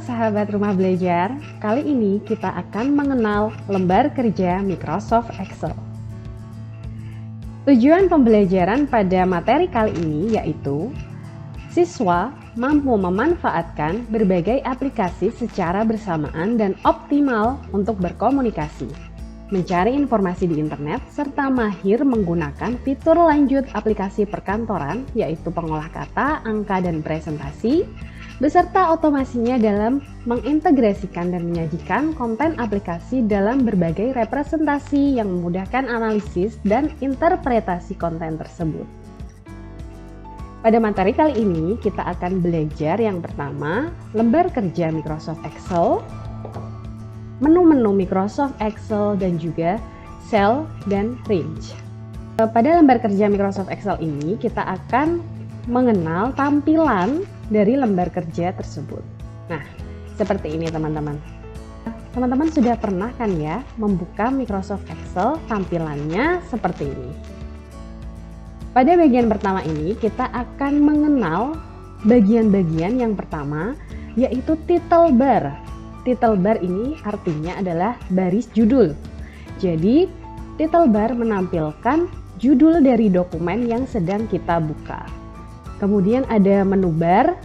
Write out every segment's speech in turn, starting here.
sahabat rumah belajar, kali ini kita akan mengenal lembar kerja Microsoft Excel. Tujuan pembelajaran pada materi kali ini yaitu siswa mampu memanfaatkan berbagai aplikasi secara bersamaan dan optimal untuk berkomunikasi, mencari informasi di internet, serta mahir menggunakan fitur lanjut aplikasi perkantoran yaitu pengolah kata, angka, dan presentasi, beserta otomasinya dalam mengintegrasikan dan menyajikan konten aplikasi dalam berbagai representasi yang memudahkan analisis dan interpretasi konten tersebut. Pada materi kali ini kita akan belajar yang pertama, lembar kerja Microsoft Excel, menu-menu Microsoft Excel, dan juga cell dan range. Pada lembar kerja Microsoft Excel ini kita akan mengenal tampilan dari lembar kerja tersebut. Nah, seperti ini teman-teman. Teman-teman sudah pernah kan ya membuka Microsoft Excel, tampilannya seperti ini. Pada bagian pertama ini kita akan mengenal bagian-bagian yang pertama yaitu title bar. Title bar ini artinya adalah baris judul. Jadi, title bar menampilkan judul dari dokumen yang sedang kita buka. Kemudian ada menu bar.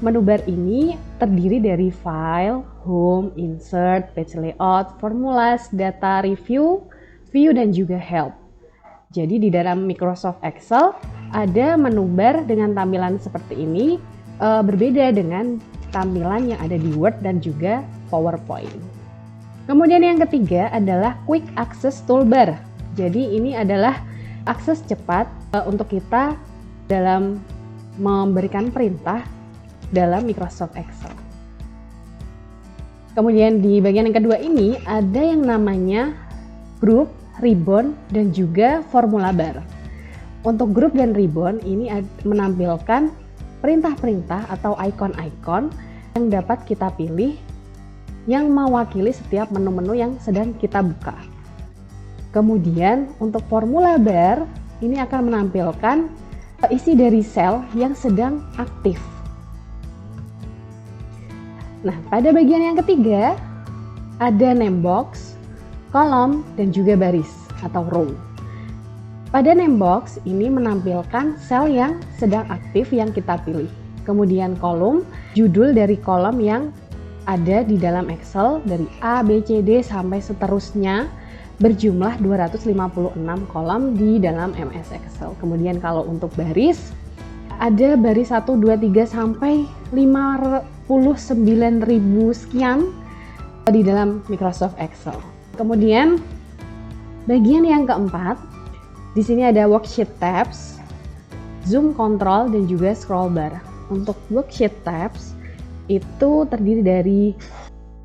Menu bar ini terdiri dari file, home, insert, page layout, formulas, data review, view, dan juga help. Jadi di dalam Microsoft Excel ada menu bar dengan tampilan seperti ini, berbeda dengan tampilan yang ada di Word dan juga PowerPoint. Kemudian yang ketiga adalah Quick Access Toolbar. Jadi ini adalah akses cepat untuk kita dalam memberikan perintah dalam Microsoft Excel. Kemudian di bagian yang kedua ini ada yang namanya group, ribbon, dan juga formula bar. Untuk group dan ribbon ini menampilkan perintah-perintah atau ikon-ikon yang dapat kita pilih yang mewakili setiap menu-menu yang sedang kita buka. Kemudian untuk formula bar ini akan menampilkan isi dari sel yang sedang aktif. Nah, pada bagian yang ketiga ada name box, kolom, dan juga baris atau row. Pada name box ini menampilkan sel yang sedang aktif yang kita pilih. Kemudian kolom, judul dari kolom yang ada di dalam Excel dari A, B, C, D sampai seterusnya, berjumlah 256 kolom di dalam MS Excel. Kemudian kalau untuk baris, ada baris 1, 2, 3 sampai 59.000 sekian di dalam Microsoft Excel. Kemudian bagian yang keempat, di sini ada worksheet tabs, zoom control, dan juga scroll bar. Untuk worksheet tabs itu terdiri dari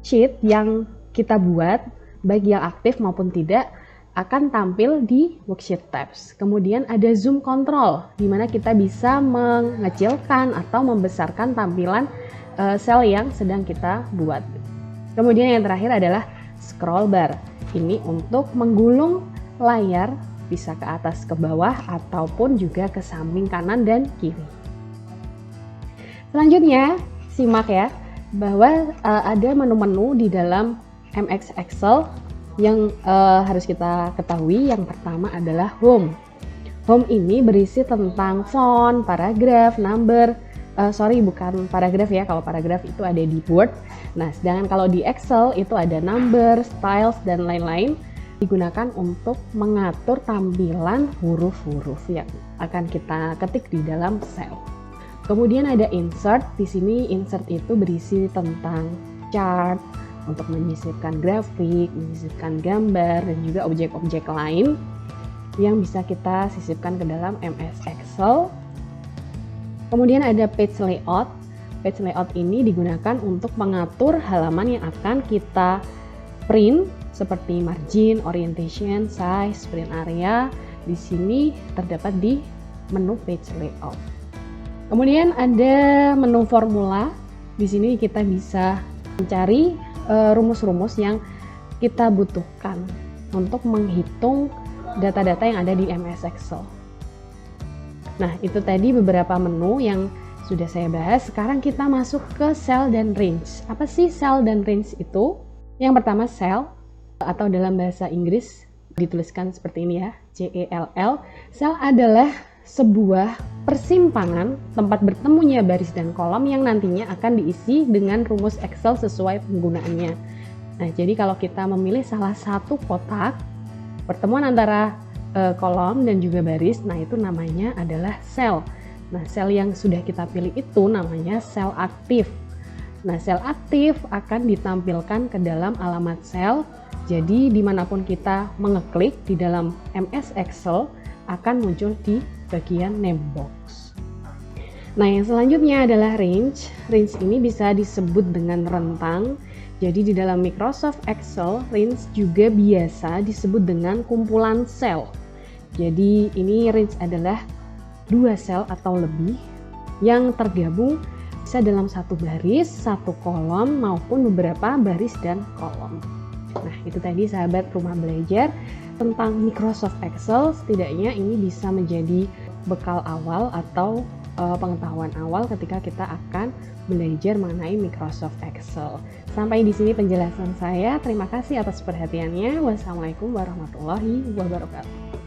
sheet yang kita buat, baik yang aktif maupun tidak, akan tampil di worksheet tabs. Kemudian ada zoom control, di mana kita bisa mengecilkan atau membesarkan tampilan sel yang sedang kita buat. Kemudian yang terakhir adalah scroll bar. Ini untuk menggulung layar bisa ke atas ke bawah ataupun juga ke samping kanan dan kiri. Selanjutnya, simak ya bahwa ada menu-menu di dalam MS Excel yang harus kita ketahui. Yang pertama adalah home. Home ini berisi tentang font, paragraf, number. Bukan paragraf ya, kalau paragraf itu ada di Word. Nah, sedangkan kalau di Excel itu ada number, styles, dan lain-lain, digunakan untuk mengatur tampilan huruf-huruf yang akan kita ketik di dalam sel. Kemudian ada insert. Di sini insert itu berisi tentang chart, untuk menyisipkan grafik, menyisipkan gambar, dan juga objek-objek lain yang bisa kita sisipkan ke dalam MS Excel. Kemudian ada page layout. Page layout ini digunakan untuk mengatur halaman yang akan kita print seperti margin, orientation, size, print area. Di sini terdapat di menu page layout. Kemudian ada menu formula. Di sini kita bisa mencari rumus-rumus yang kita butuhkan untuk menghitung data-data yang ada di MS Excel. Nah, itu tadi beberapa menu yang sudah saya bahas. Sekarang kita masuk ke cell dan range. Apa sih cell dan range itu? Yang pertama cell, atau dalam bahasa Inggris dituliskan seperti ini ya, C-E-L-L. Cell adalah sebuah persimpangan tempat bertemunya baris dan kolom yang nantinya akan diisi dengan rumus Excel sesuai penggunaannya. Nah, jadi kalau kita memilih salah satu kotak, pertemuan antara kolom dan juga baris, nah itu namanya adalah sel. Nah, sel yang sudah kita pilih itu namanya sel aktif. Nah, sel aktif akan ditampilkan ke dalam alamat sel. Jadi dimanapun kita mengeklik di dalam MS Excel akan muncul di bagian name box. Nah, yang selanjutnya adalah range. Range ini bisa disebut dengan rentang. Jadi di dalam Microsoft Excel, range juga biasa disebut dengan kumpulan sel. Jadi ini range adalah 2 sel atau lebih yang tergabung bisa dalam satu baris, satu kolom maupun beberapa baris dan kolom. Nah, itu tadi sahabat rumah belajar tentang Microsoft Excel. Setidaknya ini bisa menjadi bekal awal atau pengetahuan awal ketika kita akan belajar mengenai Microsoft Excel. Sampai di sini penjelasan saya. Terima kasih atas perhatiannya. Wassalamualaikum warahmatullahi wabarakatuh.